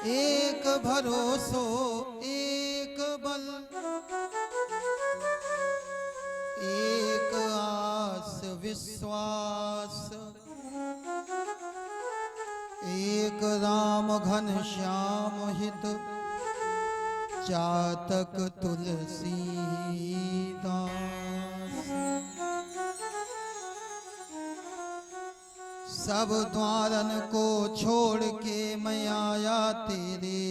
एक भरोसो एक बल, एक आस विश्वास, एक राम घन श्याम हित, चातक तुलसीदास। सब द्वारन को छोड़ के मैं आया तेरे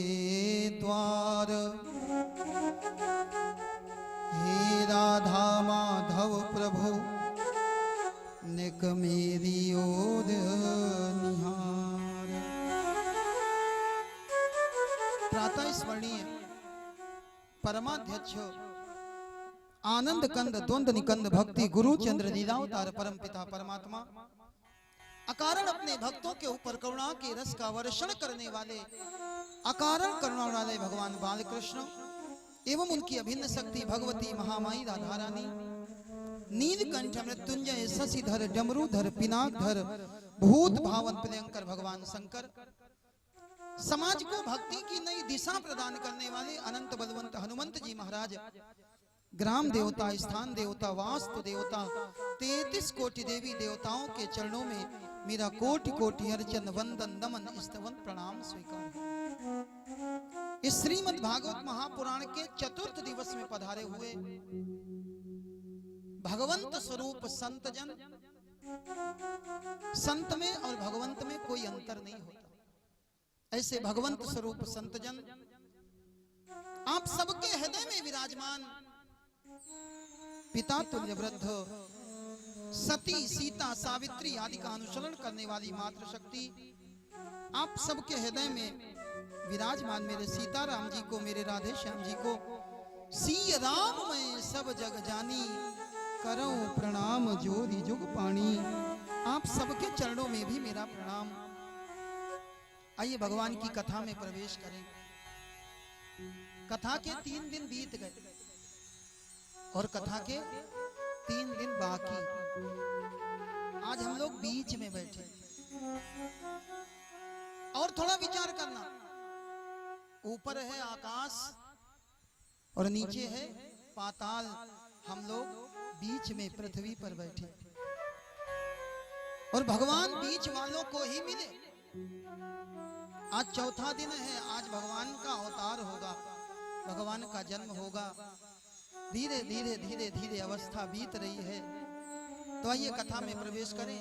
द्वार। हे राधा माधव प्रभु निक मेरी ओर निहार। प्रातः स्मरणीय परमाध्यक्ष आनंद कंद द्वंद निकंद भक्ति गुरु चंद्र लीलावतार परम पिता परमात्मा अकारण अपने भक्तों के ऊपर करुणा के रस का वर्षण करने वाले अकारण करुणा वाले भगवान बालकृष्ण एवं उनकी अभिन्न शक्ति भगवती महामाई राधा रानी नीलकंठ मृत्युंजय शशिधर डमरूधर पिनाकधर भूत भावन प्रियंकर भगवान शंकर समाज को भक्ति की नई दिशा प्रदान करने वाले अनंत बलवंत हनुमंत जी महाराज ग्राम देवता स्थान देवता वास्तु देवता 33 कोटि देवी देवताओं के चरणों में मेरा कोटि कोटि अर्चन वंदन नमन स्तवन प्रणाम स्वीकार। इस श्रीमद् भागवत महापुराण के चतुर्थ दिवस में पधारे हुए भगवंत स्वरूप संत जन, संत में और भगवंत में कोई अंतर नहीं होता। ऐसे भगवंत स्वरूप संत जन आप सबके हृदय में विराजमान पिता तुल्य वृद्ध सती सीता सावित्री आदि का अनुसरण करने वाली मातृशक्ति आप सबके हृदय में विराजमान मेरे सीताराम जी को, मेरे राधे श्याम जी को सी राम मैं सब जग जानी, करऊं प्रणाम जोरी जुग पानी। आप सबके चरणों में भी मेरा प्रणाम। आइए भगवान की कथा में प्रवेश करें। कथा के 3 दिन बीत गए और कथा के 3 दिन बाकी। आज हम लोग बीच में बैठे और थोड़ा विचार करना। ऊपर है आकाश और नीचे है पाताल, हम लोग बीच में पृथ्वी पर बैठे और भगवान बीच वालों को ही मिले। आज चौथा दिन है, आज भगवान का अवतार होगा, भगवान का जन्म होगा। धीरे धीरे धीरे धीरे अवस्था बीत रही है। तो आइए कथा में प्रवेश करें,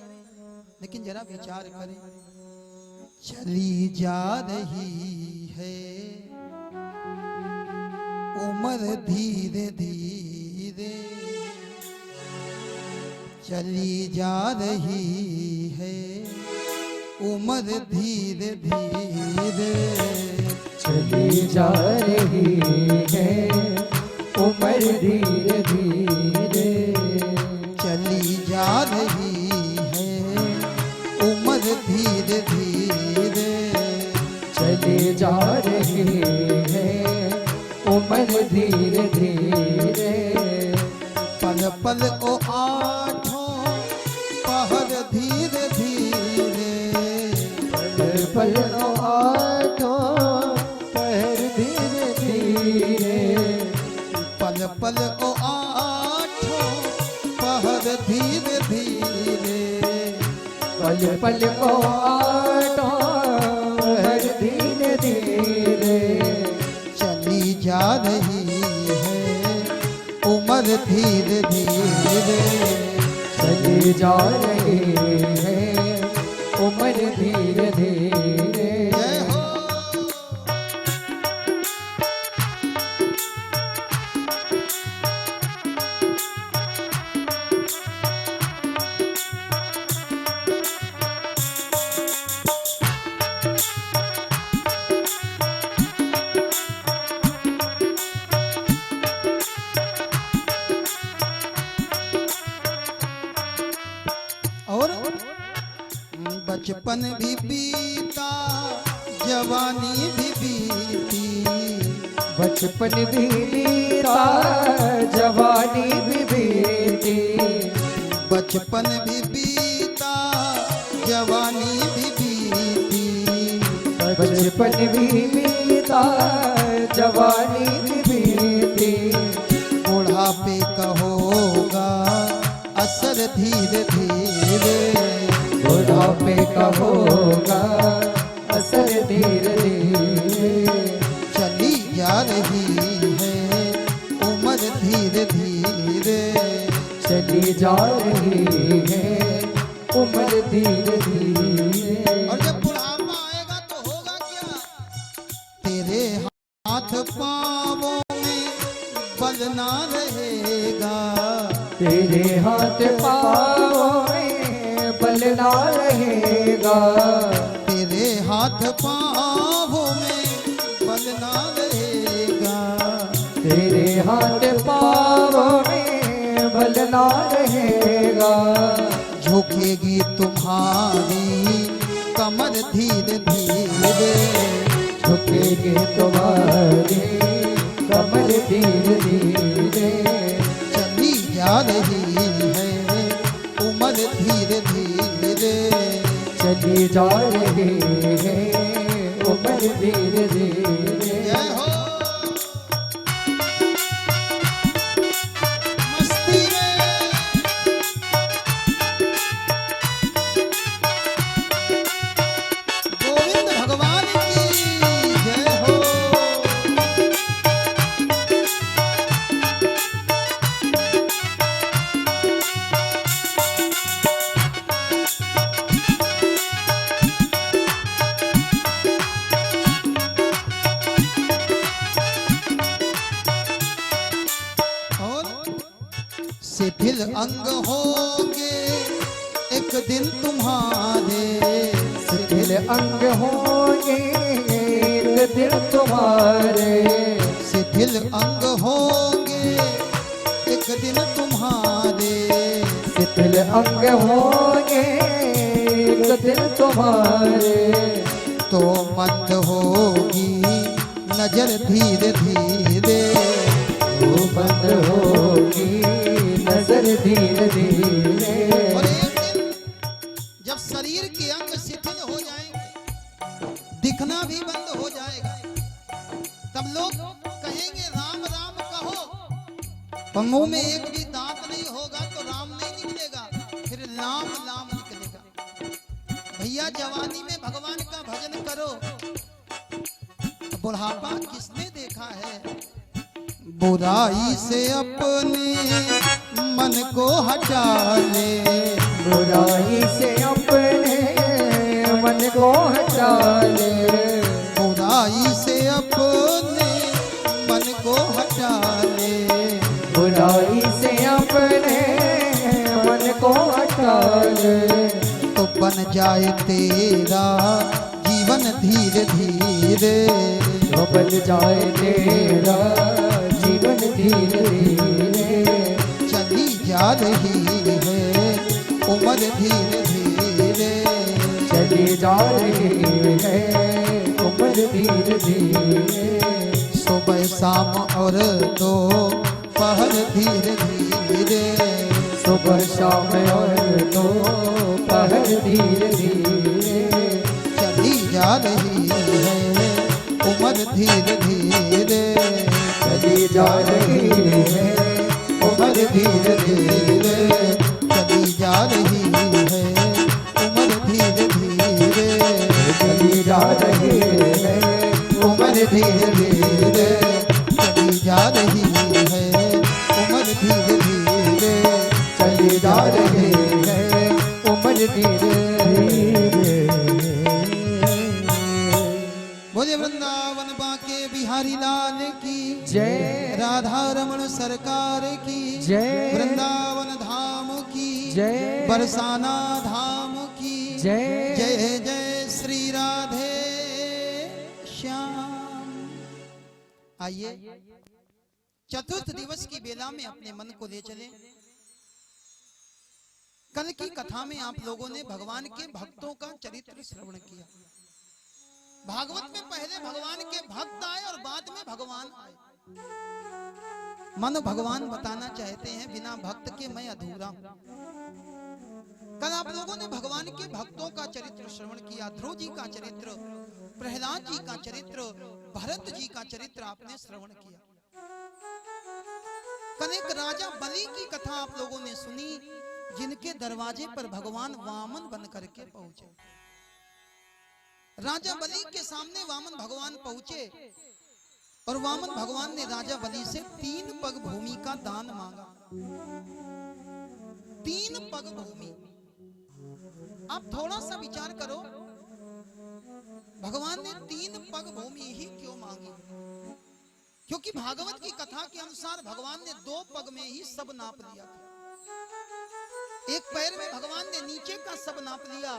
लेकिन जरा विचार करें। चली जा रही है उम्र धीरे धीरे, चली जा रही है उम्र धीरे धीरे, चली जा रही है उम्र धीरे धीरे, चली जा रही है उम्र धीरे धीरे, चली जा रही है उम्र धीरे धीरे। पल पल ओ आठों पहर धीरे धीरे, पल पल ओ आठों पहर धीरे धीरे, पल पल ओ आठों पहर धीरे धीरे, पल पल ओ आठों पहर धीरे धीरे। चली जा रही है उम्र धीरे धीरे, चली जा रही है उम्र धीरे धीरे। जय हो। बचपन भी बीता जवानी भी बीती, बचपन भी बीता जवानी भी बीती, बचपन भी बीता जवानी भी बीती, बचपन भी बीता जवानी भी बीती, बुढ़ापे का होगा असर धीरे धीरे, बुढ़ापे का होगा असर धीरे धीरे, चली जा रही है उम्र धीरे धीरे, चली जा रही है उम्र धीरे धीरे। और जब बुढ़ापा आएगा तो होगा क्या? तेरे हाथ पाँवों में बल ना रहेगा, तेरे हाथ पाँव में बल ना रहेगा, तेरे हाथ पाँवों में बल ना रहेगा, तेरे हाथ पाँव में बल ना रहेगा, झुकेगी तुम्हारी कमर धीरे धीरे, झुकेगी तुम्हारी कमर धीरे धीरे, चली जा रही है उम्र धीरे धीरे, चली जा रही है उम्र धीरे धीरे। जय हो मस्ती में गोविंद भगवान की जय हो। शिथिल अंग होंगे एक दिन तुम्हारे, शिथिल अंग होंगे एक दिन तुम्हारे, शिथिल अंग होंगे एक दिन तुम्हारे, शिथिल अंग होंगे एक दिन तुम्हारे, तो मंद होगी नजर धीरे धीरे, वो बंद होगी नजर धीरे धीरे। और एक दिन जब शरीर के अंग शिथिल हो जाएंगे, दिखना भी बंद हो जाएगा, तब लोग कहेंगे राम राम कहो, और मुंह में एक भी दांत नहीं होगा तो राम नहीं निकलेगा, फिर लाम लाम निकलेगा। भैया जवानी में भगवान का भजन करो, बुढ़ापा किसने देखा है? बुराई से अपने मन को हटा ले, बुराई से अपने मन को हटा ले, बुराई से अपने मन को हटा ले, बुराई से अपने मन को हटा ले, तो बन जाए तेरा जीवन धीरे धीरे, तो बन जाए तेरा जीवन धीरे धीरे, चली जा रही है उम्र धीरे धीरे, चली जा रही है उम्र धीरे धीरे, सुबह शाम और दोपहर धीरे धीरे, सुबह शाम और दोपहर धीरे धीरे, चली जा रही है उम्र धीरे धीरे, चली जा रही है उम्र धीरे धीरे, चली जा रही है उम्र धीरे धीरे, चली जा रही है उम्र धीरे धीरे, चली जा रही है उम्र धीरे धीरे, चली जा रही है उम्र धीरे धीरे। बोले वृंदावन बाके बिहारी लाल की जय, राधा रमण सरकार की जय, वृंदावन धाम की जय, बरसाना धाम की जय, जय जय श्री राधे श्याम। आइए चतुर्थ दिवस की बेला में अपने मन को ले चले। कल की कथा में आप लोगों ने भगवान के भक्तों का चरित्र श्रवण किया। भागवत में पहले भगवान के भक्त आए और बाद में भगवान आए। मानो भगवान बताना चाहते हैं बिना भक्त के मैं अधूरा हूं। कल आप लोगों ने भगवान के भक्तों का चरित्र श्रवण किया। ध्रुव जी का चरित्र प्रहलाद जी का चरित्र, भरत जी का चरित्र आपने श्रवण किया। कनेक राजा बलि की कथा आप लोगों ने सुनी, जिनके दरवाजे पर भगवान वामन बन करके पहुंचे। राजा बलि के सामने वामन भगवान पहुंचे और वामन भगवान ने राजा बलि से 3 पग भूमि का दान मांगा। 3 पग भूमि। आप थोड़ा सा विचार करो, भगवान ने 3 पग भूमि ही क्यों मांगी? क्योंकि भागवत की कथा के अनुसार भगवान ने 2 पग में ही सब नाप लिया था। एक पैर में भगवान ने नीचे का सब नाप लिया,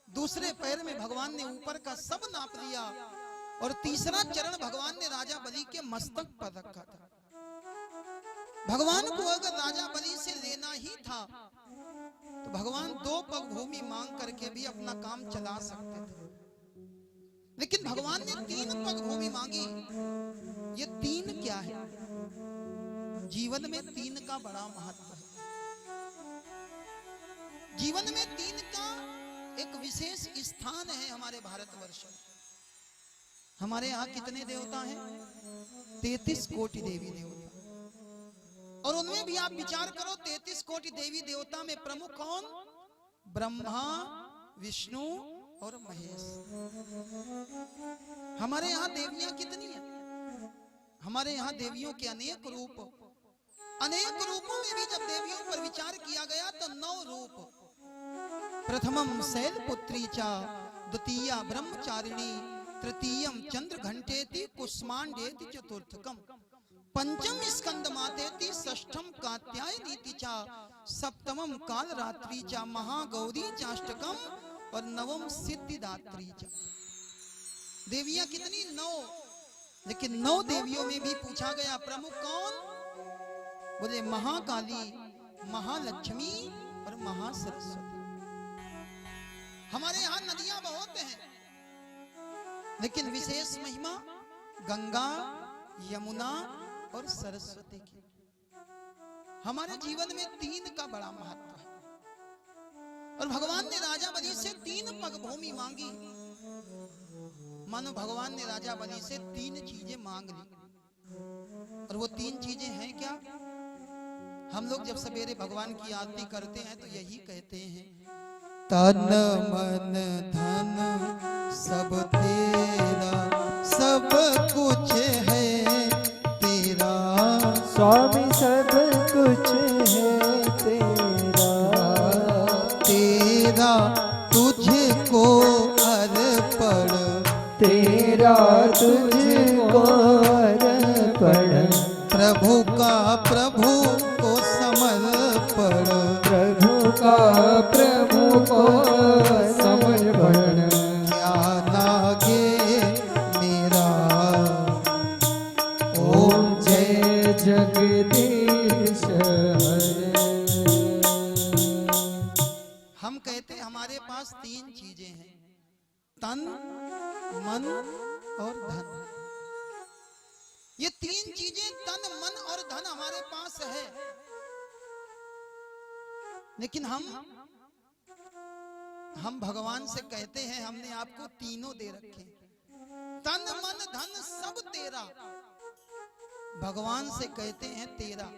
दूसरे पैर में भगवान ने ऊपर का सब नाप लिया, और तीसरा चरण भगवान ने राजा बलि के मस्तक पर रखा था। भगवान को अगर राजा बलि से लेना ही था तो भगवान 2 पग भूमि मांग करके भी अपना काम चला सकते थे, लेकिन भगवान ने 3 पग भूमि मांगी। ये 3 क्या है? जीवन में 3 का बड़ा महत्व है। जीवन में 3 का एक विशेष स्थान है हमारे भारतवर्ष में। हमारे यहाँ कितने देवता हैं? 33 कोटि देवी देवता। और उनमें भी आप विचार करो, 33 कोटि देवी देवता में प्रमुख कौन? ब्रह्मा, विष्णु और महेश। हमारे यहाँ देवियां कितनी हैं? हमारे यहाँ देवियों के अनेक रूप। अनेक रूपों में भी जब देवियों पर विचार किया गया तो 9 रूप। प्रथमम शैलपुत्री चा, द्वितीया ब्रह्मचारिणी, तृतीयम चंद्र घंटेति, कुष्मांडेति चतुर्थकम, पंचम स्कंद मातेति, षष्ठम कात्यायनीति चा, सप्तमम कालरात्रि चा, महागौरी चाष्टकम, और नवम सिद्धिदात्री चा। देवियां कितनी? 9। लेकिन 9 देवियों में भी पूछा गया प्रमुख कौन? बोले महाकाली, महालक्ष्मी और महासरस्वती। हमारे यहाँ नदियां बहुत हैं, लेकिन विशेष महिमा गंगा, यमुना और सरस्वती की। हमारे जीवन में 3 का बड़ा महत्व है। और भगवान ने राजा बलि से 3 पग भूमि मांगी। मानो भगवान ने राजा बलि से 3 चीजें मांग ली। और वो 3 चीजें हैं क्या? हम लोग जब सवेरे भगवान की आरती करते हैं तो यही कहते हैं, तन मन धन सब तेरा, सब कुछ है तेरा, स्वामी सब कुछ है तेरा, तेरा तुझको अर्पण, तेरा तुझको अर्पण, प्रभु का प्रभु को समर्पण, प्रभु का प्रभु को समर्पण, क्या लागे मेरा। ओम जय जगदीश हरे। हम कहते हैं हमारे पास 3 चीजें हैं, तन, मन और धन। ये 3 चीजें तन, मन और धन हमारे पास है, लेकिन हम भगवान से कहते हैं हमने आपको तीनों दे रखे, तन मन धन सब तेरा। भगवान से कहते हैं तेरा।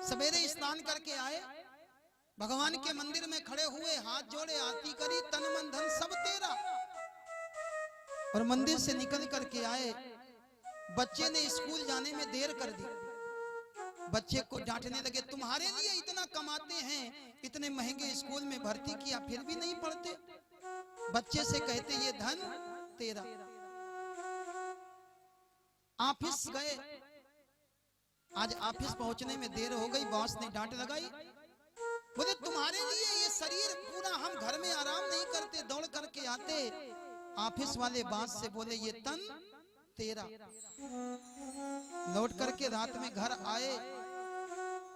सवेरे स्नान करके आए, भगवान के मंदिर में खड़े हुए, हाथ जोड़े, आरती करी, तन मन धन सब तेरा। और मंदिर से निकल करके आए, बच्चे ने स्कूल जाने में देर कर दी। बच्चे को डांटने लगे, तुम्हारे लिए इतना कमाते हैं, इतने महंगे स्कूल में भर्ती किया, फिर भी नहीं पढ़ते। बच्चे से कहते ये धन तेरा। ऑफिस गए, आज ऑफिस पहुंचने में देर हो गई, बॉस ने डांट लगाई, बोले तुम्हारे लिए ये शरीर पूरा, हम घर में आराम नहीं करते, दौड़ करके आते। ऑफिस वाले बॉस से बोले ये तन तेरा। लौट करके रात में घर आए,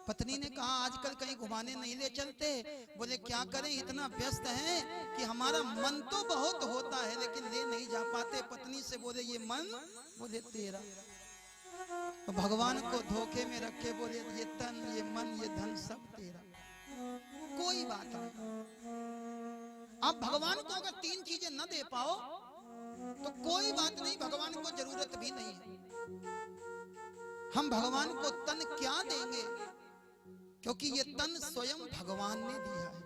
पत्नी ने कहा आजकल कहीं घुमाने नहीं ले चलते। बोले क्या करें, इतना व्यस्त हैं कि हमारा मन तो बहुत होता है लेकिन ले नहीं जा पाते। पत्नी से बोले ये मन, बोले तेरा। तो भगवान को धोखे में रखे, बोले ये तन, ये मन, ये धन सब तेरा। कोई बात नहीं। आप भगवान को अगर 3 चीजें न दे पाओ तो कोई बात नहीं, भगवान को जरूरत भी नहीं है। हम भगवान को तन क्या देंगे, क्योंकि ये तन स्वयं भगवान ने दिया है।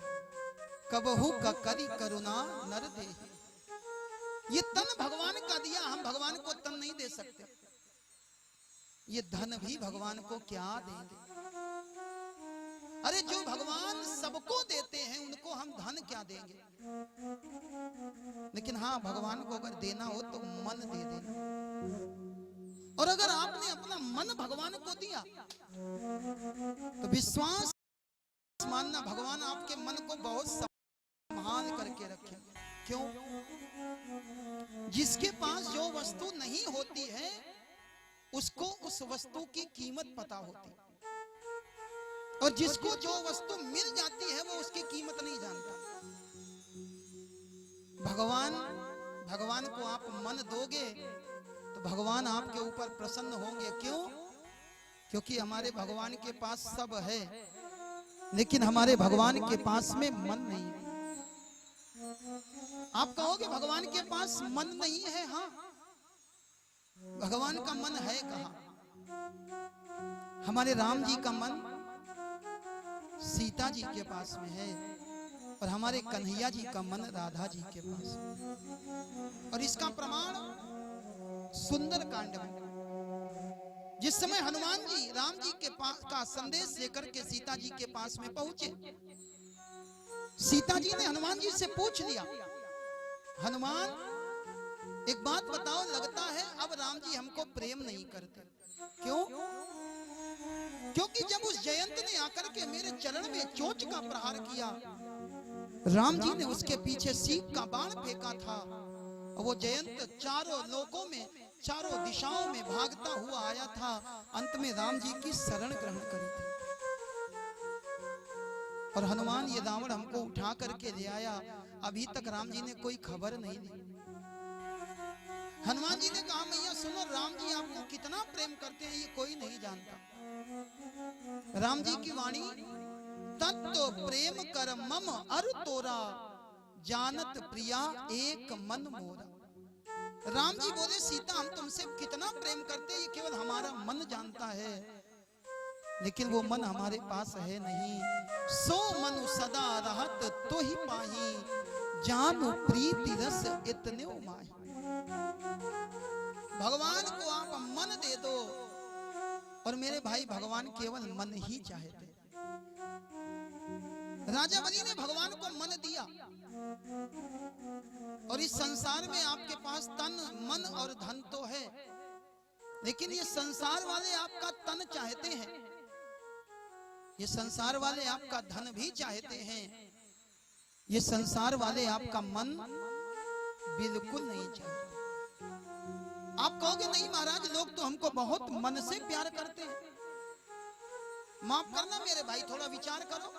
कबहू का करी करुणा नर दे, ये तन भगवान का दिया, हम भगवान को तन नहीं दे सकते। ये धन भी भगवान को क्या देंगे? अरे जो भगवान सबको देते हैं उनको हम धन क्या देंगे? लेकिन हाँ, भगवान को अगर देना हो तो मन दे देना। और अगर आपने अपना मन भगवान को दिया तो विश्वास मानना, भगवान आपके मन को बहुत संभाल करके रखे। क्यों? जिसके पास जो वस्तु नहीं होती है उसको उस वस्तु की कीमत पता होती, और जिसको जो वस्तु मिल जाती है वो उसकी कीमत नहीं जानता। भगवान को आप मन दोगे तो भगवान आपके ऊपर प्रसन्न होंगे। क्यों? क्योंकि हमारे भगवान के पास सब है, लेकिन हमारे भगवान के पास में मन नहीं है। आप कहोगे भगवान के पास मन नहीं है। हाँ, भगवान का मन है कहाँ? हमारे राम जी का मन सीता जी के पास में है, और हमारे कन्हैया जी का मन राधा जी के पास में। और इसका प्रमाण सुंदर कांड में, जिस समय हनुमान जी राम जी के पास का संदेश लेकर के सीता जी के पास में पहुंचे, सीता जी ने हनुमान जी से पूछ लिया, हनुमान एक बात बताओ, लगता है अब राम जी हमको प्रेम नहीं करते। क्यों? क्योंकि जब उस जयंत ने आकर के मेरे चरण में चोंच का प्रहार किया, राम जी ने उसके पीछे सीख का बाण फेंका था, और वो जयंत चारों लोकों में, चारों दिशाओं में भागता हुआ आया था। अंत में राम जी की शरण ग्रहण करी थी। और हनुमान, ये रावण हमको उठा करके ले आया, अभी तक राम जी ने कोई खबर नहीं दी। हनुमान जी ने कहा, मैया सुनो, राम जी आपको कितना प्रेम करते हैं ये कोई नहीं जानता। राम जी की वाणी, तत्तो प्रेम कर मम अर तोरा, जानत प्रिया एक मन मोरा। राम जी बोले, सीता हम तुमसे कितना प्रेम करते हैं ये केवल हमारा मन जानता है, लेकिन वो मन हमारे पास है नहीं। सो मनु सदा रहत तो ही पाही, जानु प्रीति रस इतने माही। भगवान को आप मन दे दो, और मेरे भाई भगवान केवल मन ही चाहते। राजा बलि ने भगवान को मन दिया, और इस संसार में आपके पास तन, मन और धन तो है, लेकिन ये संसार वाले आपका तन चाहते हैं, ये संसार वाले आपका धन भी चाहते हैं, ये संसार वाले आपका मन बिल्कुल नहीं चाहते। आप कहोगे नहीं महाराज, लोग तो हमको बहुत मन से प्यार करते हैं। माफ करना मेरे भाई, थोड़ा विचार करो।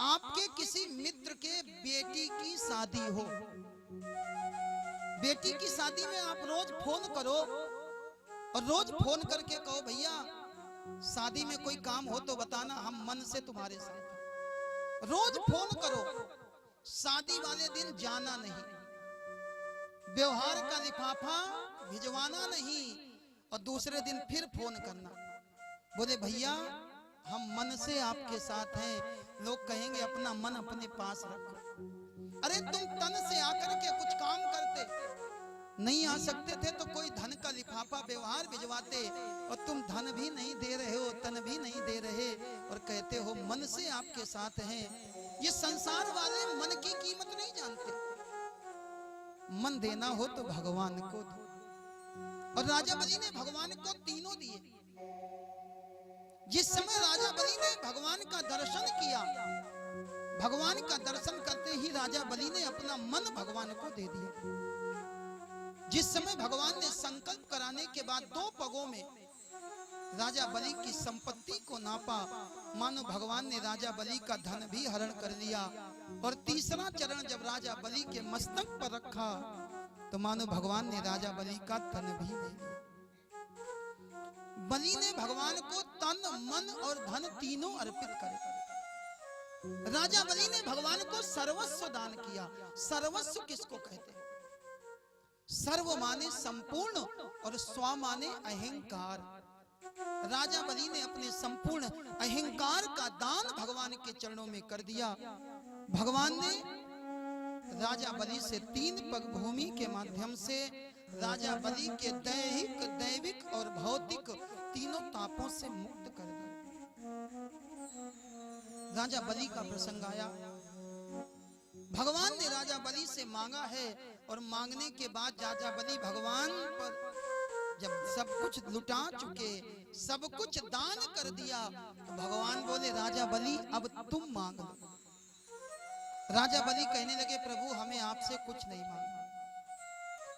आपके किसी मित्र के बेटी की शादी हो, बेटी की शादी में आप रोज फोन करो, और रोज फोन करके कहो, भैया शादी में कोई काम हो तो बताना, हम मन से तुम्हारे साथ। रोज फोन करो, शादी वाले दिन जाना नहीं, व्यवहार का लिफाफा भिजवाना नहीं, और दूसरे दिन फिर फोन करना, बोले भैया हम मन से आपके साथ हैं। लोग कहेंगे अपना मन अपने पास रखो। अरे तुम तन से आकर के कुछ काम करते, नहीं आ सकते थे तो कोई धन का लिफाफा व्यवहार भिजवाते, और तुम धन भी नहीं दे रहे हो, तन भी नहीं दे रहे, और कहते हो मन से आपके साथ हैं। ये संसार वाले मन की कीमत नहीं जानते। मन देना हो तो भगवान को दो, और राजा बलि ने भगवान को तीनों दिए। जिस समय राजा बलि ने भगवान का दर्शन किया, भगवान का दर्शन करते ही राजा बलि ने अपना मन भगवान को दे दिया। जिस समय भगवान ने संकल्प कराने के बाद 2 पगों में राजा बलि की संपत्ति को नापा, मानो भगवान ने राजा बलि का धन भी हरण कर लिया। और तीसरा चरण जब राजा बलि के मस्तक पर रखा, तो मानो भगवान ने राजा बलि का तन भी ले लिया। बलि ने भगवान को तन, मन और धन तीनों अर्पित करे। राजा बलि ने भगवान को सर्वस्व दान किया। सर्वस्व किसको कहते हैं? सर्व माने संपूर्ण और स्व माने अहंकार। राजा बलि ने अपने संपूर्ण अहंकार का दान भगवान के चरणों में कर दिया। भगवान ने राजा बलि से 3 पग भूमि के माध्यम से राजा बलि के दैहिक, दैविक और भौतिक तीनों तापों से मुक्त कर दिया। राजा बलि का प्रसंग आया। भगवान ने राजा बलि से मांगा है और मांगने के बाद राजा बलि भगवान पर जब सब कुछ लुटा चुके, सब कुछ दान कर दिया, तो भगवान बोले राजा बलि अब तुम मांग लो। राजा बलि कहने लगे प्रभु हमें आपसे कुछ नहीं मांगा।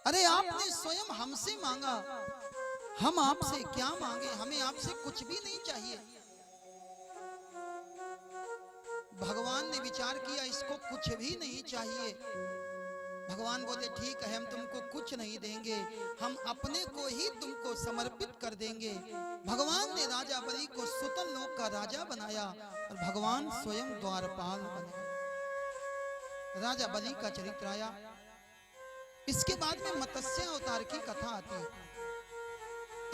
अरे आपने स्वयं हमसे मांगा, हम आपसे क्या मांगे, हमें आपसे कुछ भी नहीं चाहिए। भगवान ने विचार किया इसको कुछ भी नहीं चाहिए। भगवान बोले ठीक है हम तुमको कुछ नहीं देंगे, हम अपने को ही तुमको समर्पित कर देंगे। भगवान ने राजा बलि को सुतल लोक का राजा बनाया और भगवान स्वयं द्वारपाल बने। राजा बलि का चरित्र आया। इसके बाद में मत्स्य अवतार की कथा आती है।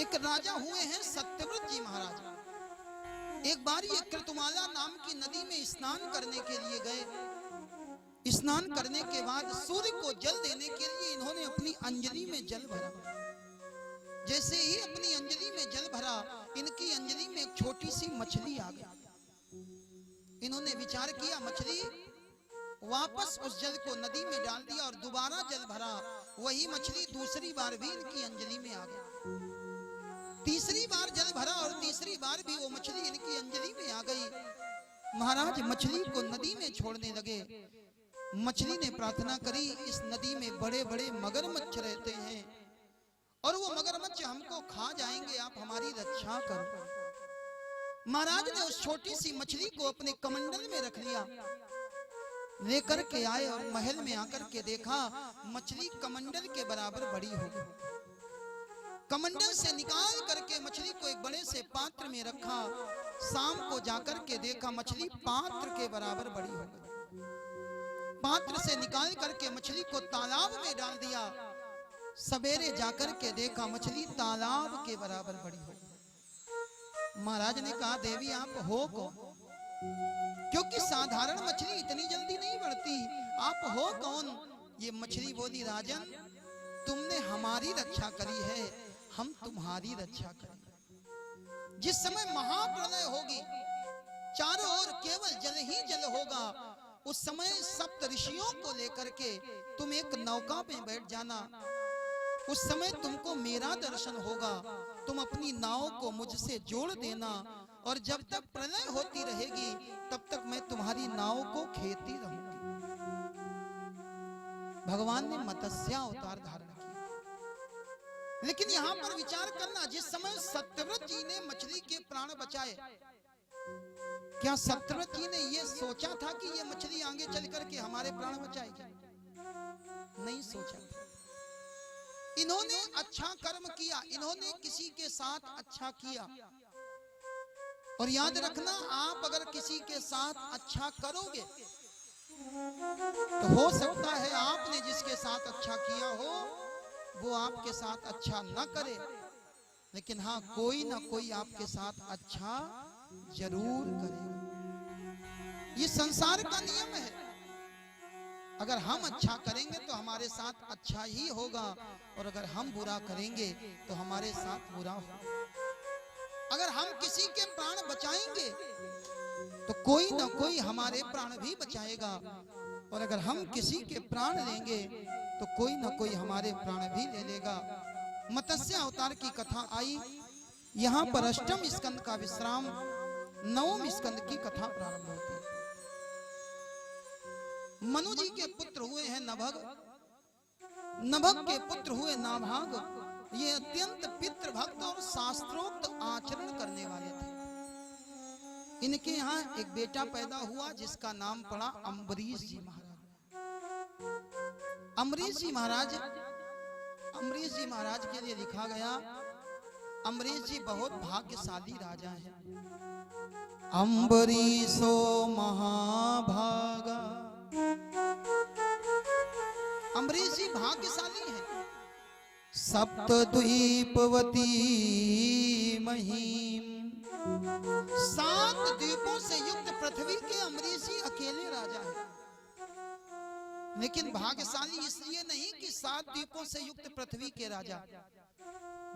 एक राजा हुए हैं सत्यव्रत जी महाराज। एक बार ये कृतुमाला नाम की नदी में स्नान करने के लिए गए। स्नान करने के बाद सूर्य को जल देने के लिए इन्होंने अपनी अंजलि में जल भरा। जैसे ही अपनी अंजलि में जल भरा, इनकी अंजलि में एक छोटी सी मछली आ गई। इन्होंने विचार किया मछली, वापस उस जल को नदी में डाल दिया और दोबारा जल भरा। वही मछली दूसरी बार भी इनकी अंजलि में आ गई। तीसरी बार जल भरा और तीसरी बार भी वो मछली इनकी अंजलि में आ गई। महाराज मछली को नदी में छोड़ने लगे। मछली ने प्रार्थना करी, इस नदी में बड़े बड़े मगरमच्छ रहते हैं और वो मगरमच्छ हमको खा जाएंगे, आप हमारी रक्षा करो। महाराज ने उस छोटी सी मछली को अपने कमंडल में रख लिया। लेकर के आए और महल में आकर के देखा मछली कमंडल के बराबर बड़ी हो गई। कमंडल से निकाल करके मछली को एक बड़े से पात्र में रखा। शाम को जाकर के देखा मछली पात्र के बराबर बड़ी हो गई। पात्र से निकाल करके मछली को तालाब में डाल दिया। सवेरे जाकर के देखा मछली तालाब के बराबर बड़ी हो गई। महाराज ने कहा देवी आप हो कौन? क्योंकि साधारण मछली इतनी जल्दी नहीं बढ़ती, आप हो कौन? ये मछली बोली राजन तुमने हमारी रक्षा करी है, हम तुम्हारी रक्षा करेंगे। जिस समय महाप्रलय होगी, चारों ओर केवल जल ही जल होगा, उस समय सप्त ऋषियों को लेकर के तुम एक नौका में बैठ जाना। उस समय तुमको मेरा दर्शन होगा, तुम अपनी नाव को मुझसे जोड़ देना और जब तक प्रलय होती रहेगी तब तक मैं तुम्हारी नाव को खेती रहूंगी। भगवान ने मत्स्य अवतार धारण किया। लेकिन यहां पर विचार करना, जिस समय सत्यव्रत जी ने मछली के प्राण बचाए, क्या सत्यव्रत जी ने यह सोचा था कि यह मछली आगे चल करके हमारे प्राण बचाएगी? नहीं सोचा था। इन्होंने अच्छा कर्म किया, इन्होंने किसी के साथ अच्छा किया। और याद रखना, आप अगर किसी के साथ अच्छा करोगे तो हो सकता है आपने जिसके साथ अच्छा किया हो वो आपके साथ अच्छा न करे, लेकिन हाँ कोई ना कोई आपके साथ अच्छा जरूर करेगा। ये संसार का नियम है। अगर हम अच्छा करेंगे तो हमारे साथ अच्छा ही होगा और अगर हम बुरा करेंगे तो हमारे साथ बुरा होगा। अगर हम किसी के प्राण बचाएंगे तो कोई ना कोई हमारे प्राण भी बचाएगा और अगर हम किसी के प्राण लेंगे तो कोई ना कोई हमारे प्राण भी ले लेगा। मत्स्य अवतार की कथा आई। यहाँ पर अष्टम स्कंद का विश्राम, नवम स्कंद की कथा प्रारंभ होती है। मनु जी के पुत्र हुए हैं नभग, नभग के पुत्र हुए नाभाग। ये अत्यंत पितृ भक्त और शास्त्रोक्त आचरण करने वाले थे। इनके यहाँ एक बेटा पैदा हुआ जिसका नाम पड़ा अम्बरीश जी महाराज। अम्बरीश जी महाराज, अम्बरीश जी महाराज के लिए लिखा गया, अम्बरीश जी बहुत भाग्यशाली राजा हैं। अम्बरीशो महाभागा। अम्बरीश जी भाग्यशाली हैं। सप्तद्वीपवती महीम। 7 द्वीपों से युक्त पृथ्वी के अमरीशी अकेले राजा है। लेकिन भाग्यशाली इसलिए नहीं कि 7 द्वीपों से युक्त पृथ्वी के राजा,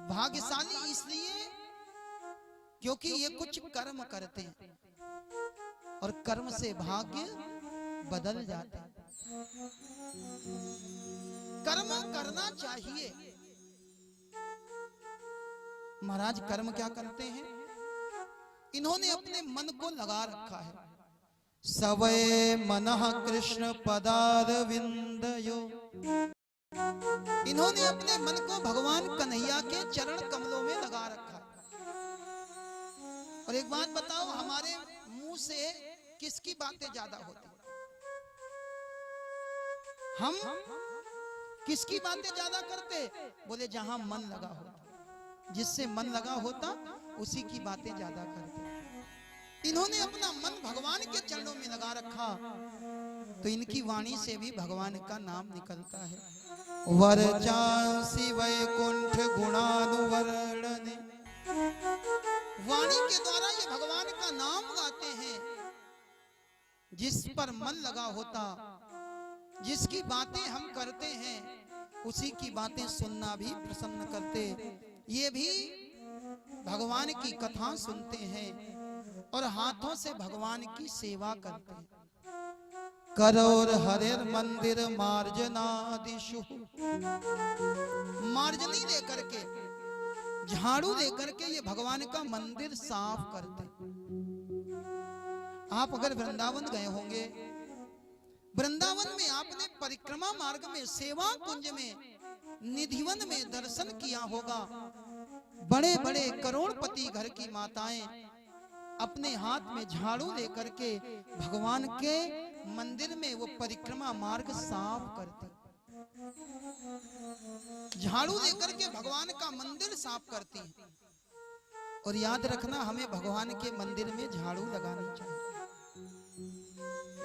भाग्यशाली इसलिए क्योंकि ये कुछ कर्म करते हैं और कर्म से भाग्य बदल जाता है। कर्म करना चाहिए। महाराज कर्म क्या करते हैं? इन्होंने अपने मन को लगा रखा है। सवय मनः कृष्ण पदारविंदयो। इन्होंने अपने मन को भगवान कन्हैया के चरण कमलों में लगा रखा है। और एक बात बताओ, हमारे मुंह से किसकी बातें ज्यादा होती? हम किसकी बातें ज्यादा करते? बोले जहां मन लगा होता, जिससे मन लगा होता उसी की बातें ज्यादा करते। इन्होंने अपना मन भगवान के चरणों में लगा रखा, तो इनकी वाणी से भी भगवान का नाम निकलता है। वरचांसि वैकुंठ गुणानुवर्णने। वाणी के द्वारा ये भगवान का नाम गाते हैं। जिस पर मन लगा होता, जिसकी बातें हम करते हैं, उसी की बातें सुनना भी प्रसन्न करते। ये भी भगवान की कथा सुनते हैं और हाथों से भगवान की सेवा करते हैं। करोर हरिर मंदिर मार्जनादिशु। मार्जनी लेकर के, झाड़ू लेकर के ये भगवान का मंदिर साफ करते। आप अगर वृंदावन गए होंगे, वृंदावन में आपने परिक्रमा मार्ग में, सेवा कुंज में, निधिवन में दर्शन किया होगा। बड़े बड़े करोड़पति घर की माताएं अपने हाथ में झाड़ू लेकर के भगवान के मंदिर में वो परिक्रमा मार्ग साफ करते। झाड़ू लेकर के भगवान का मंदिर साफ करती हैं। और याद रखना, हमें भगवान के मंदिर में झाड़ू लगानी चाहिए।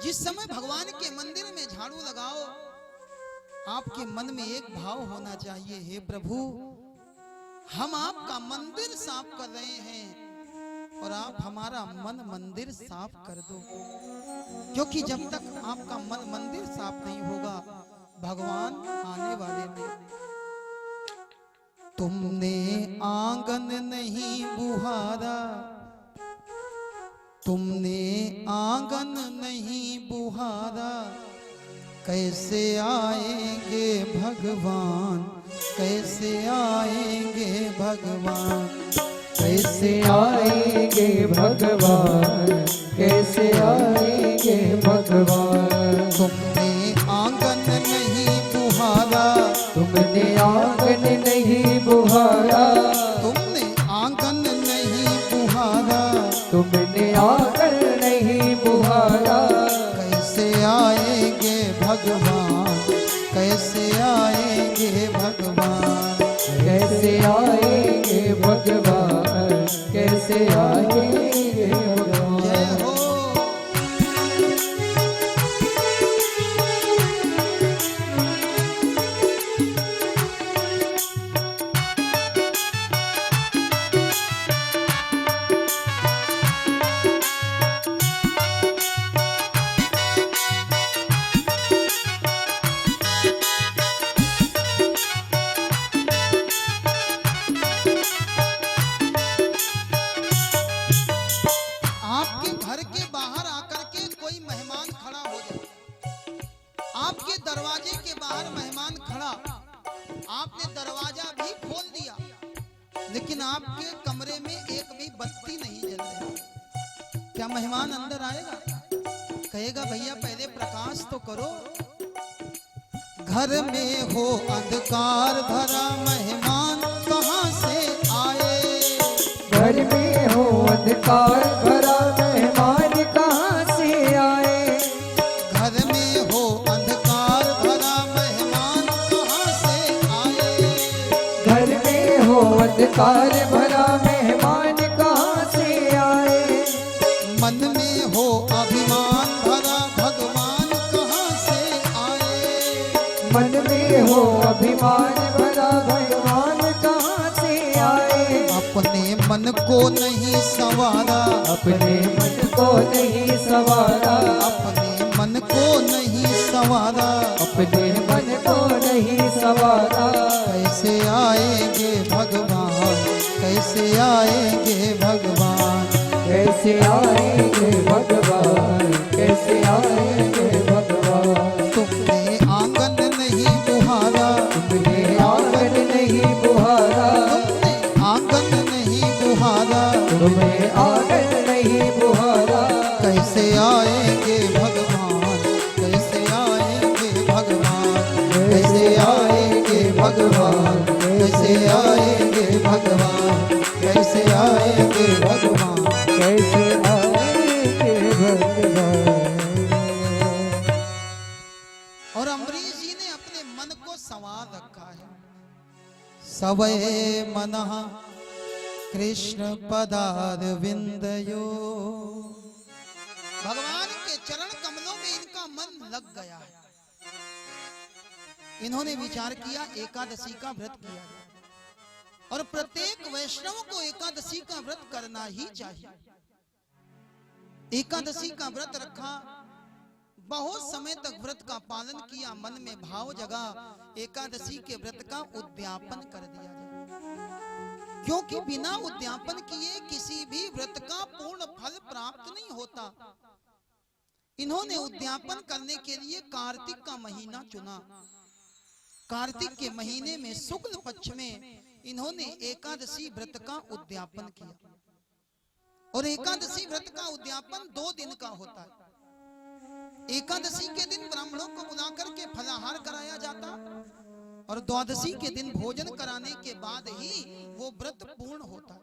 जिस समय भगवान के मंदिर में झाड़ू लगाओ, आपके मन में एक भाव होना चाहिए, हे प्रभु, हम आपका मंदिर साफ कर रहे हैं और आप हमारा मन मंदिर साफ कर दो। क्योंकि जब तक आपका मन मंदिर साफ नहीं होगा, भगवान आने वाले नहीं। तुमने आंगन नहीं बुहारा, तुमने आंगन नहीं बुहारा, कैसे आएंगे भगवान, कैसे आएंगे भगवान, कैसे आएंगे भगवान, कैसे आएंगे भगवान। तुमने आंगन नहीं बुहारा, तुमने आंगन नहीं बुहारा, तुमने आंगन नहीं बुहारा, तुमने आंगन नहीं बुहारा, कैसे आएंगे भगवान, कैसे आएंगे भगवान, कैसे आएंगे भगवान, कैसे आएंगे भगवान। जय हो। आपके घर के बाहर आकर के कोई मेहमान खड़ा हो जाए, आपके दरवाजे के बाहर मेहमान खड़ा, आपने दरवाजा भी खोल दिया, लेकिन आपके कमरे में एक भी बत्ती नहीं जल रही, क्या मेहमान अंदर आएगा? कहेगा भैया पहले प्रकाश तो करो। घर में हो अंधकार भरा, मेहमान कहाँ से आए? घर में हो अंधकार भरा, मेहमान कहाँ से आए? घर में हो अंधकार भरा, मेहमान कहाँ से आए? घर में हो अंधकार भरा, मेहमान कहाँ से आए? मन में हो अभिमान भरा, भगवान कहाँ से आए? मन में हो अभिमान भरा, भगवान मन को नहीं संवारा, अपने मन को नहीं संवारा, अपने मन को नहीं संवारा, अपने मन को नहीं संवारा। कैसे आएंगे भगवान, कैसे आएंगे भगवान, कैसे आएंगे भगवान, कैसे आएंगे भगवान। तुमने आंगन नहीं बुहारा, तुमने आंगन नहीं बुहारा, तुमने आंगन नहीं बुहारा, तुम्हें आंगन नहीं बुहारा। कैसे आएंगे भगवान, कैसे आएंगे भगवान, कैसे आएंगे भगवान, कैसे आएंगे भगवान, कैसे आएंगे भगवान। कैसे आएंगे भगवान। और अम्बरीश जी ने अपने मन को संवार रखा है। सवये मनः कृष्ण पदारविंदयो, भगवान के चरण कमलों में इनका मन लग गया है। इन्होंने विचार किया एकादशी का व्रत किया और प्रत्येक वैष्णव को एकादशी का व्रत करना ही चाहिए। एकादशी का व्रत रखा, बहुत समय तक व्रत का पालन किया, मन में भाव जगा, एकादशी के व्रत का उद्यापन कर दिया जाए, क्योंकि बिना उद्यापन किए किसी भी व्रत का पूर्ण फल प्राप्त नहीं होता। इन्होंने उद्यापन करने के लिए कार्तिक का महीना चुना। कार्तिक के महीने में शुक्ल पक्ष में इन्होंने एकादशी व्रत का उद्यापन किया और एकादशी व्रत का उद्यापन 2 दिन का होता है। एकादशी के दिन ब्राह्मणों को बुलाकर के फलाहार कराया जाता और द्वादशी के दिन भोजन कराने के बाद ही वो व्रत पूर्ण होता।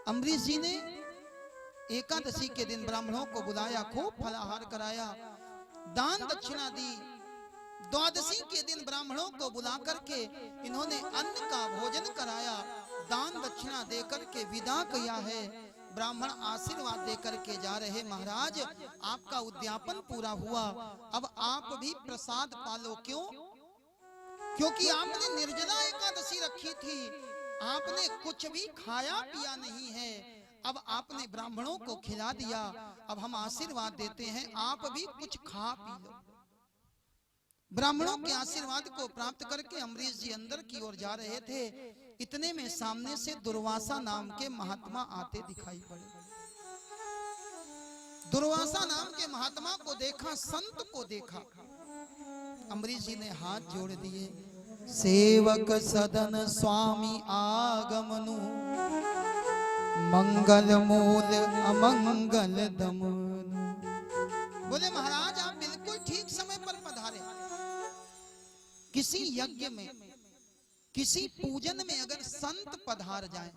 अम्बरीश जी ने एकादशी के दिन ब्राह्मणों को बुलाया, खूब फलाहार कराया, दान दक्षिणा दी। द्वादशी के दिन ब्राह्मणों को बुला करके इन्होंने अन्न का भोजन कराया, दान दक्षिणा देकर के विदा किया है। ब्राह्मण आशीर्वाद देकर के जा रहे, महाराज आपका उद्यापन पूरा हुआ, अब आप भी प्रसाद पालो। क्यों? क्योंकि आपने निर्जला एकादशी रखी थी, आपने कुछ भी खाया पिया नहीं है, अब आपने ब्राह्मणों को खिला दिया, अब हम आशीर्वाद देते हैं आप भी कुछ खा पी लो। ब्राह्मणों के आशीर्वाद को प्राप्त करके अम्बरीश जी अंदर की ओर जा रहे थे, इतने में सामने से दुर्वासा नाम के महात्मा आते दिखाई पड़े। दुर्वासा नाम के महात्मा को देखा, संत को देखा, अम्बरीश जी ने हाथ जोड़ दिए। सेवक सदन स्वामी आगमनु, मंगल मूल अमंगल दमनु। बोले महाराज आप बिल्कुल ठीक समय पर पधारे। किसी यज्ञ में, किसी पूजन में अगर संत पधार जाए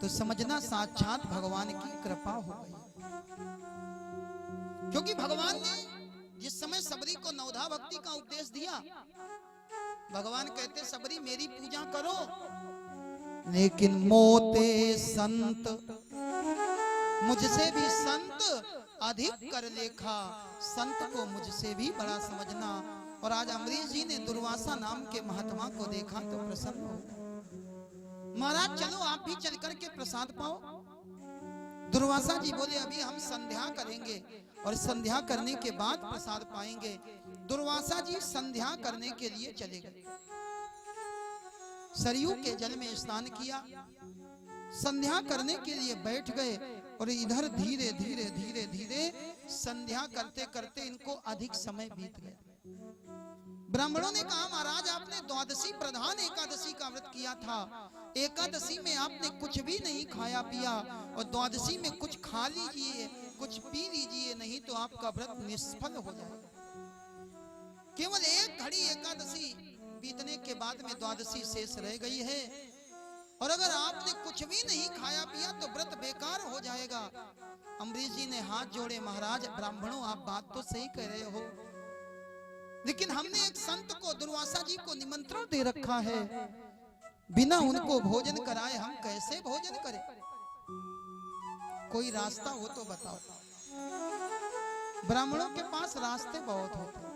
तो समझना साक्षात भगवान की कृपा हो गई। क्योंकि भगवान ने जिस समय सबरी को नवधा भक्ति का उपदेश दिया, भगवान कहते सबरी मेरी पूजा करो, लेकिन मोते संत, मुझसे भी संत अधिक कर लेखा, संत को मुझसे भी बड़ा समझना। और आज अम्बरीश जी ने दुर्वासा नाम के महात्मा को देखा तो प्रसन्न हो। महाराज चलो आप भी चल करके प्रसाद पाओ। दुर्वासा जी बोले अभी हम संध्या करेंगे और संध्या करने के बाद प्रसाद पाएंगे। दुर्वासा जी संध्या करने के लिए चले गए, सरयू के जल में स्नान किया, संध्या करने के लिए बैठ गए और इधर धीरे धीरे धीरे धीरे संध्या करते करते इनको अधिक समय बीत गया। ब्राह्मणों ने कहा महाराज आपने द्वादशी प्रधान एकादशी का व्रत किया था, एकादशी में आपने कुछ भी नहीं खाया पिया और द्वादशी में कुछ खा लीजिए, कुछ पी लीजिए, नहीं तो आपका व्रत निष्फल हो जाएगा। केवल एक घड़ी एकादशी बीतने के बाद में द्वादशी शेष रह गई है और अगर आपने कुछ भी नहीं खाया पिया तो व्रत बेकार हो जाएगा। अम्बरीश जी ने हाथ जोड़े, महाराज ब्राह्मणों आप बात तो सही कह रहे हो, लेकिन हमने एक संत को, दुर्वासा जी को निमंत्रण दे रखा है, बिना उनको भोजन कराए हम कैसे भोजन करें? कोई रास्ता हो तो बताओ। ब्राह्मणों के पास रास्ते बहुत होते हैं।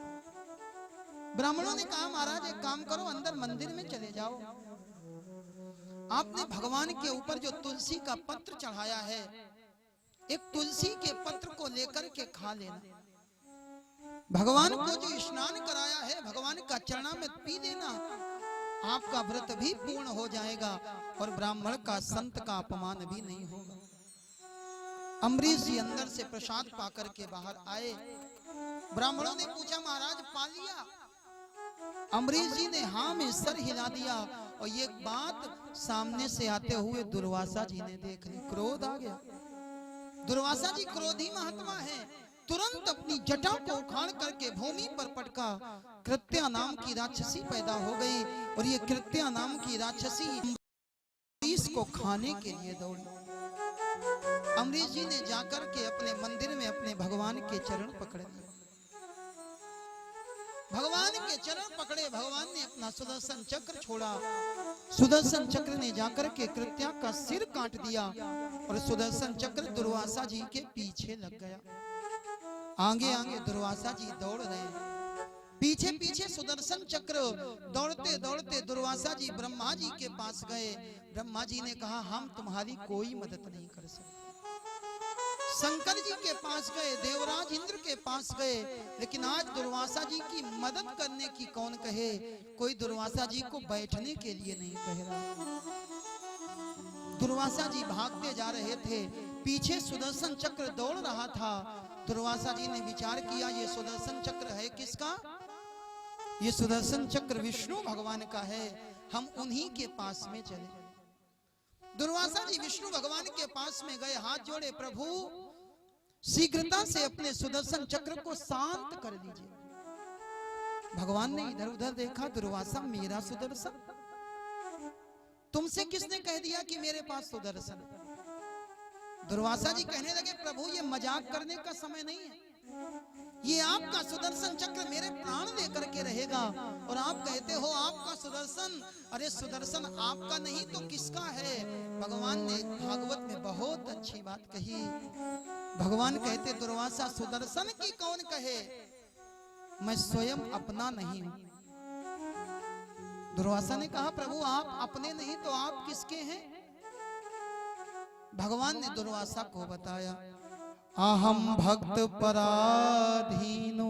ब्राह्मणों ने कहा महाराज एक काम करो, अंदर मंदिर में चले जाओ आपने भगवान के ऊपर जो तुलसी का पत्र चढ़ाया है, एक तुलसी के पत्र को लेकर के खा लेना। भगवान को जो स्नान कराया है, भगवान का चरणामृत पी लेना, आपका व्रत भी पूर्ण हो जाएगा और ब्राह्मण का, संत का अपमान भी नहीं होगा। अम्बरीश जी अंदर से प्रसाद पाकर के बाहर आए। ब्राह्मणों ने पूछा, महाराज पा लिया? अम्बरीश जी ने हाँ में सर हिला दिया और ये बात सामने से आते हुए दुर्वासा जी ने देख ली। क्रोध आ गया। दुर्वासा जी क्रोधी महात्मा है। तुरंत अपनी जटा को उखाड़ करके भूमि पर पटका। कृत्या नाम की राक्षसी पैदा हो गई और ये कृत्या नाम की राक्षसी अम्बरीश को खाने के लिए दौड़ी। अम्बरीश जी ने जाकर के अपने मंदिर में अपने भगवान के चरण पकड़ लिए। भगवान के चरण पकड़े, भगवान ने अपना सुदर्शन चक्र छोड़ा। सुदर्शन चक्र ने जाकर के कृत्या का सिर काट दिया और सुदर्शन चक्र दुर्वासा जी के पीछे लग गया। आगे आगे दुर्वासा जी दौड़ रहे, पीछे पीछे सुदर्शन चक्र। दौड़ते दौड़ते दुर्वासा जी ब्रह्मा जी के पास गए। ब्रह्मा जी ने कहा, हम तुम्हारी कोई मदद नहीं कर सकते। शंकर जी के पास गए, देवराज इंद्र के पास गए, लेकिन आज दुर्वासा जी की मदद करने की कौन कहे? कोई दुर्वासा जी को बैठने के लिए नहीं कह रहा। दुर्वासा जी भागते जा रहे थे, पीछे सुदर्शन चक्र दौड़ रहा था। दुर्वासा जी ने विचार किया, ये सुदर्शन चक्र है किसका? ये सुदर्शन चक्र विष्णु भगवान का है, हम उन्हीं के पास में चले। दुर्वासा जी विष्णु भगवान के पास में गए, हाथ जोड़े, प्रभु शीघ्रता से अपने सुदर्शन चक्र को शांत कर दीजिए। भगवान ने इधर उधर देखा, दुर्वासा मेरा सुदर्शन? तुमसे किसने कह दिया कि मेरे पास सुदर्शन? दुर्वासा जी कहने लगे, प्रभु ये मजाक करने का समय नहीं है, ये आपका सुदर्शन चक्र मेरे प्राण लेकर के रहेगा और आप कहते हो आपका सुदर्शन। अरे सुदर्शन आपका नहीं तो किसका है? भगवान ने भागवत में बहुत अच्छी बात कही। भगवान कहते, दुर्वासा सुदर्शन की कौन कहे, मैं स्वयं अपना नहीं हूं। दुर्वासा ने कहा, प्रभु आप अपने नहीं तो आप किसके हैं? भगवान ने दुर्वासा को बताया, अहम भक्त पराधीनो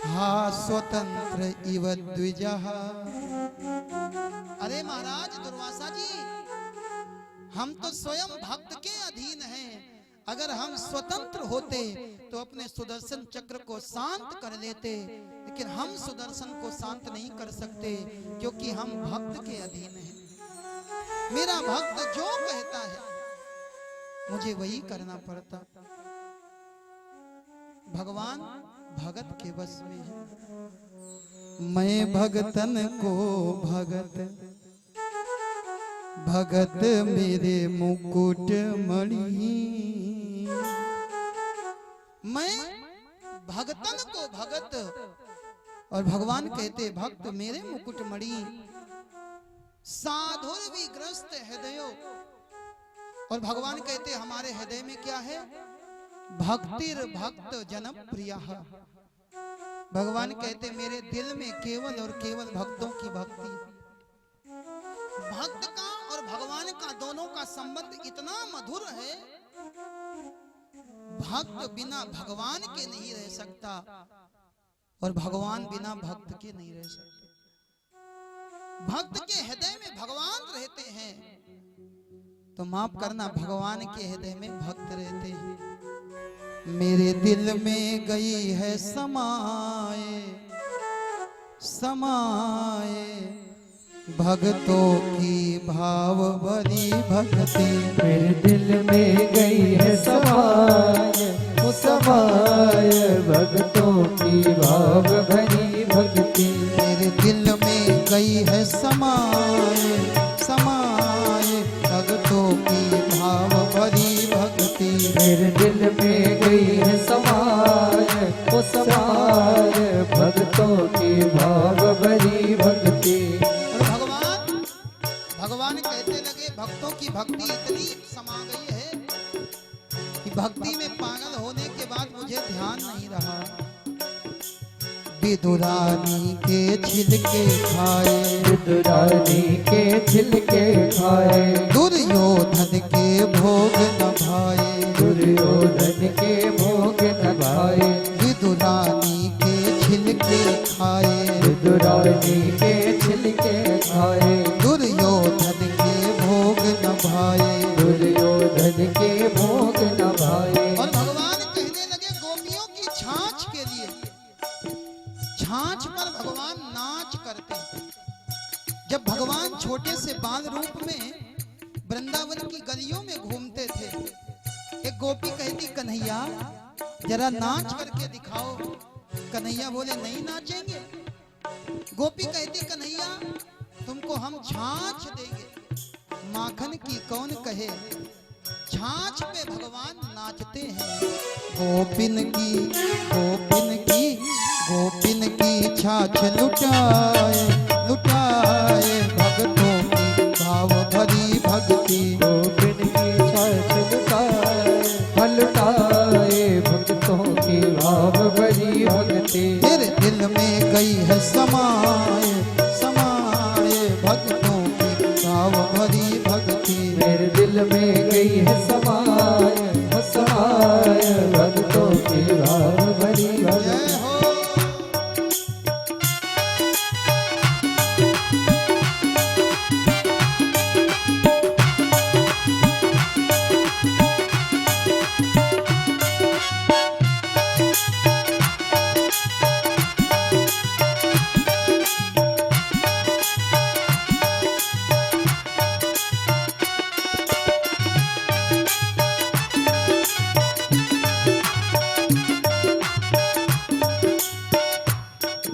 हा स्वतंत्र इव द्विजः। अरे महाराज दुर्वासा जी, हम तो स्वयं भक्त के अधीन हैं। अगर हम स्वतंत्र होते तो अपने सुदर्शन चक्र को शांत कर लेते, लेकिन हम सुदर्शन को शांत नहीं कर सकते क्योंकि हम भक्त के अधीन हैं। मेरा भक्त जो कहता है मुझे वही करना पड़ता। भगवान भगत के बस में है। मैं भगतन को भगत, भगत मेरे मुकुट मणि। मैं भगतन को भगत, और भगवान कहते भक्त मेरे मुकुट मणि। साधुर विग्रस्त हृदयो, और भगवान कहते हमारे हृदय में क्या है? भक्तिर भक्त जन प्रिय। भगवान कहते मेरे दिल में केवल और केवल भक्तों की भक्ति। भक्त का और भगवान का दोनों का संबंध इतना मधुर है, भक्त बिना भगवान के नहीं रह सकता और भगवान बिना भक्त के नहीं रह सकते। भक्त के हृदय में भगवान रहते हैं तो माफ करना, भगवान के हृदय में भक्त रहते हैं। मेरे दिल में गई है समाए समाए भक्तों की भाव भरी भक्ति। मेरे दिल में गई है समाए समाए भक्तों की भाव भरी भक्ति। मेरे दिल में गई है समाए समाए भक्तों की भाव भरी भक्ति। मेरे दिल में गई है समाए वो समाए भक्तों की भाव भरी भक्ति। और भगवान कहते लगे भक्तों की भक्ति इतनी समा गई है कि भक्ति में पागल होने के बाद मुझे ध्यान नहीं रहा। विदुरानी के छिलके खाए, विदुरानी के छिलके खाए, दुर्योधन के भोग न भाए, दुर्योधन के भोग न भाए, विदुरानी के छिलके खाए, विदुरानी के छिलके खाए, दुर्योधन के भोग न भाए, दुर्योधन के भोग न भाए। और भगवान कहने लगे गोपियों की छाछ के लिए, छाछ पर भगवान नाच करते हैं। जब भगवान छोटे से बाल रूप में वृंदावन की गलियों में घूमते थे, एक गोपी कहती कन्हैया जरा नाच करके दिखाओ। कन्हैया बोले नहीं नाचेंगे। गोपी कहती कन्हैया तुमको हम छाछ देंगे। माखन की कौन कहे, छाछ पे भगवान नाचते हैं। गोपिन की गोपिन की गोपिन की छाछ लुटाए लुटाए, भक्तों की भाव भरी भक्ति। गोपिन की छाछ लुटाए लुटाए, भक्तों की भाव भरी भक्ति। तेरे दिल में गई है समाए समाए, भक्तों की भाव भरी भक्ति। मेरे दिल में गई है समाए समाए, भक्तों की भाव भरी भक्ति। जय हो।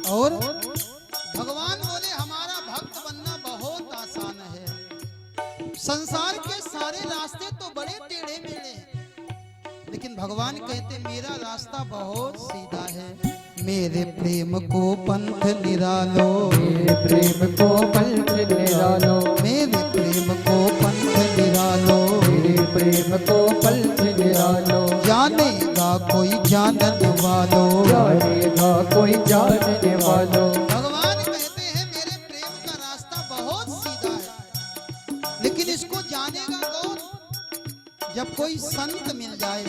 और भगवान बोले हमारा भक्त बनना बहुत आसान है। संसार के सारे रास्ते तो बड़े टेढ़े मेढ़े हैं, लेकिन भगवान कहते मेरा रास्ता बहुत सीधा है। मेरे प्रेम को पंथ निरालो, मेरे प्रेम को पंथ निरालो, मेरे प्रेम को पंथ निरालो, मेरे प्रेम को पंथ निरालो। जानेगा कोई जानने वालो, जानेगा कोई जानने वालो। भगवान कहते हैं मेरे प्रेम का रास्ता बहुत सीधा है, लेकिन इसको जानेगा कौन? जब कोई संत मिल जाए,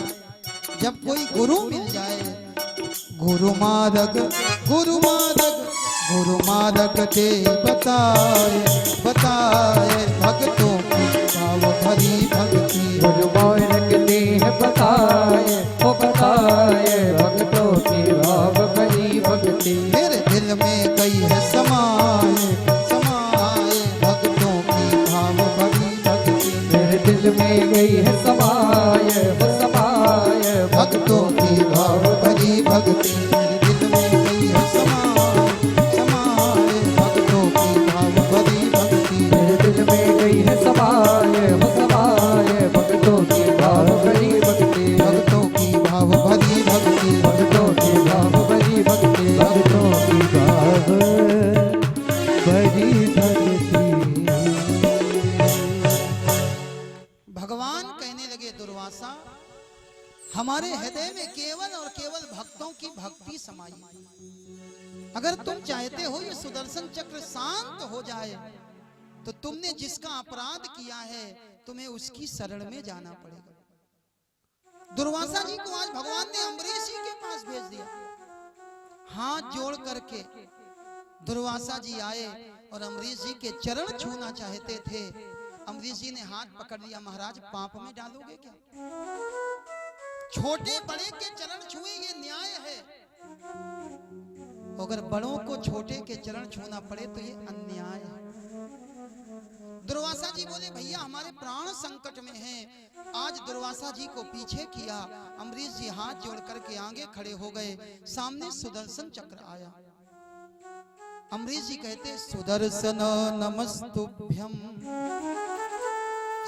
जब कोई गुरु मिल जाए। गुरु मार्ग गुरु मार्ग गुरु मार्ग दे बताए बताए, भक्तों की भाव भरी भक्ति। गुरु मार्ग दे बताए वो बताए, भक्तों की भाव भरी भक्ति। मेरे दिल में गई है समाए समाए, भक्तों की भाव भरी भक्ति। मेरे दिल में गई है समाए वो समाए, भक्तों की भाव भरी भक्ति। मेरे दिल में गई है समाए समाए, भक्तों की भाव भरी भक्ति। मेरे दिल में गई है समाए वो समाए, भक्तों की भाव भरी भक्ति। भक्तों की भाव भरी भक्ति। भक्तों की भाव भरी भक्ति। भक्तों की भाव भरी भक्ति। भगवान कहने लगे दुर्वासा हमारे हृदय में केवल और केवल भक्तों की भक्ति समाई। अगर तुम चाहते हो ये सुदर्शन चक्र शांत हो जाए, तो तुमने जिसका अपराध किया है तुम्हें उसकी शरण में जाना पड़ेगा। दुर्वासा जी को आज भगवान ने अम्बरीश जी के पास भेज दिया। हाथ जोड़ करके दुर्वासा जी आए और अम्बरीश जी के चरण छूना चाहते थे। अम्बरीश जी ने हाथ पकड़ लिया, महाराज पाप में डालोगे क्या? छोटे बड़े के चरण छुए ये न्याय है, अगर बड़ों को छोटे के चरण छूना पड़े तो ये अन्याय है। दुर्वासा जी बोले भैया हमारे प्राण संकट में हैं। आज दुर्वासा जी को पीछे किया, अम्बरीश जी हाथ जोड़ करके आगे खड़े हो गए। सामने सुदर्शन चक्र आया। अम्बरीश जी कहते सुदर्शन नमस्तुभ्यम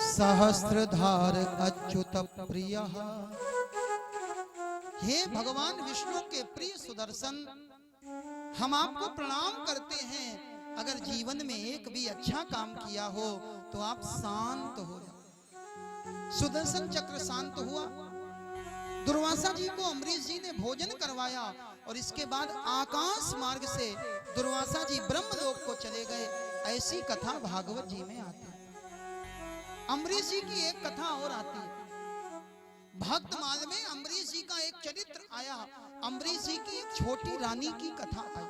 सहस्त्रधार अच्युत प्रिय। हे भगवान विष्णु के प्रिय सुदर्शन, हम आपको प्रणाम करते हैं। अगर जीवन में एक भी अच्छा काम किया हो तो आप शांत हो जाओ। सुदर्शन चक्र शांत हुआ। दुर्वासा जी को अम्बरीश जी ने भोजन करवाया और इसके बाद आकाश मार्ग से दुर्वासा जी ब्रह्मलोक को चले गए। ऐसी कथा भागवत जी में आती है। अम्बरीश जी की एक कथा और आती है। भक्तमाल में अम्बरीश जी का एक चरित्र आया। अम्बरीश जी की एक छोटी रानी की कथा आई।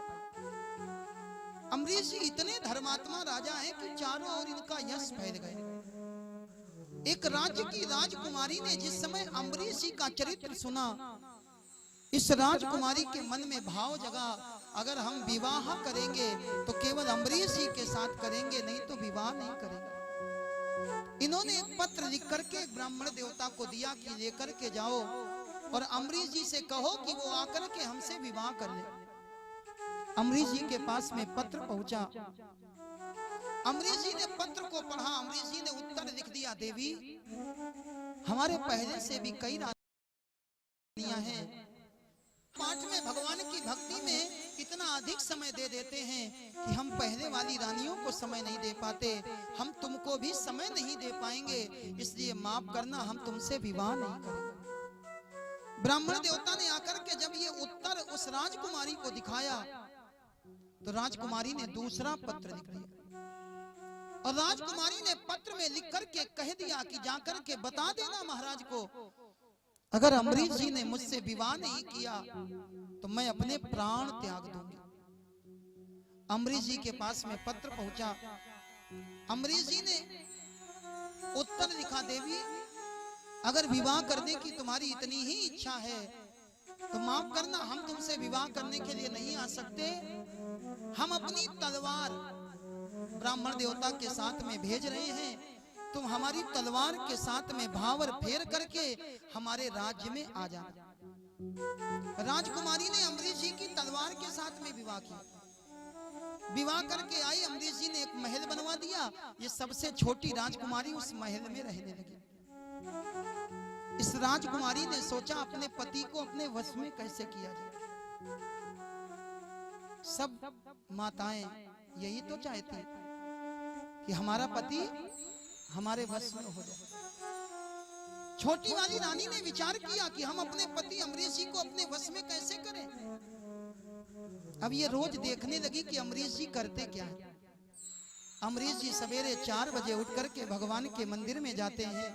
अम्बरीश जी इतने धर्मात्मा राजा हैं कि चारों ओर इनका यश फैल गए। एक राज्य की राजकुमारी ने जिस समय अम्बरीश जी का चरित्र सुना, इस राजकुमारी के मन में भाव जगा, अगर हम विवाह करेंगे तो केवल अम्बरीश जी के साथ करेंगे, नहीं तो विवाह नहीं करेंगे। इन्होंने एक पत्र लिख करके ब्राह्मण देवता को दिया कि लेकर के जाओ और अम्बरीश जी से कहो कि वो आकर के हमसे विवाह कर ले। अम्बरीश जी के पास में पत्र पहुंचा। अम्बरीश जी ने पत्र को पढ़ा। अम्बरीश जी ने उत्तर लिख दिया, देवी हमारे पहले से भी कई रानियां हैं। पाठ में भगवान की भक्ति में इतना अधिक समय दे देते हैं कि हम पहले वाली रानियों को समय नहीं दे पाते। हम तुमको भी समय नहीं दे पाएंगे, इसलिए माफ करना, हम तुमसे विवाह नहीं करेंगे। ब्राह्मण देवता ने आकर के जब ये उत्तर उस राजकुमारी को दिखाया तो राजकुमारी ने दूसरा पत्र लिख दिया और राजकुमारी ने पत्र में लिख करके कह दिया कि जाकर के बता देना महाराज को, अगर अम्बरीश जी ने मुझसे विवाह नहीं किया तो मैं अपने प्राण त्याग दूंगी। अम्बरीश जी के पास में पत्र पहुंचा। अम्बरीश जी ने उत्तर लिखा, देवी अगर विवाह करने की तुम्हारी इतनी ही इच्छा है तो माफ करना, हम तुमसे विवाह करने के लिए नहीं आ सकते। हम अपनी तलवार ब्राह्मण देवता के साथ में भेज रहे हैं, तुम हमारी तलवार के साथ में भावर फेर करके हमारे राज्य में आ जाना। राजकुमारी ने अम्बरीश जी की तलवार के साथ में विवाह किया। विवाह करके आई। अम्बरीश जी ने एक महल बनवा दिया। ये सबसे छोटी राजकुमारी उस महल में रहने लगी। इस राजकुमारी ने सोचा अपने पति को अपने वश में कैसे किया जाए। सब माताएं यही तो चाहती कि हमारा पति हमारे वश में हो जाए। छोटी वाली रानी ने विचार किया कि हम अपने पति अम्बरीश जी को अपने वश में कैसे करें। अब ये रोज देखने लगी कि अम्बरीश जी करते क्या है। अम्बरीश जी सवेरे 4 बजे उठ करके भगवान के मंदिर में जाते हैं,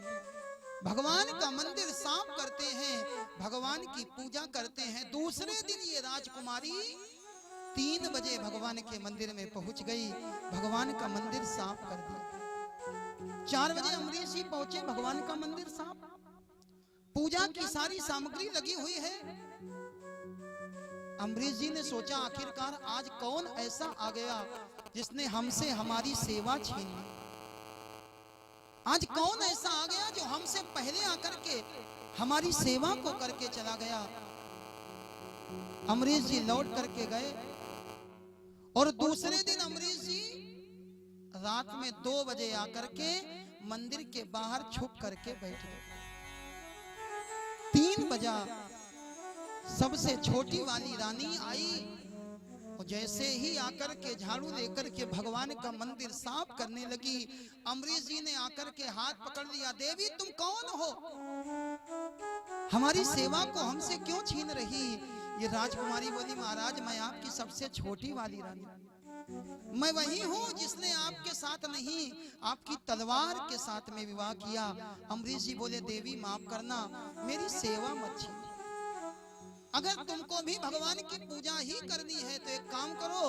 भगवान का मंदिर साफ करते हैं, भगवान की पूजा करते हैं। दूसरे दिन ये राजकुमारी 3 बजे भगवान के मंदिर में पहुंच गई, भगवान का मंदिर साफ कर दिया। 4 बजे अम्बरीश जी पहुंचे, भगवान का मंदिर साफ, पूजा की सारी सामग्री लगी हुई है। अम्बरीश जी ने सोचा आखिरकार आज कौन ऐसा आ गया जिसने हमसे हमारी सेवा छीन ली। आज कौन ऐसा आ गया जो हमसे पहले आकर के हमारी सेवा को करके चला गया। अम्बरीश जी लौट करके गए और दूसरे दिन अम्बरीश जी रात में 2 बजे आकर के मंदिर के बाहर छुप करके बैठ गए। 3 बजा, सबसे छोटी वाली रानी आई और जैसे ही आकर के झाड़ू लेकर के भगवान का मंदिर साफ करने लगी, अम्बरीश जी ने आकर के हाथ पकड़ लिया, देवी तुम कौन हो, हमारी सेवा को हमसे क्यों छीन रही। ये राजकुमारी बोली, महाराज मैं आपकी सबसे छोटी वाली रानी, मैं वही हूँ जिसने आपके साथ नहीं आपकी तलवार के साथ में विवाह किया। अम्बरीश जी बोले, देवी माफ करना, मेरी सेवा मत छीन। अगर तुमको भी भगवान की पूजा ही करनी है तो एक काम करो,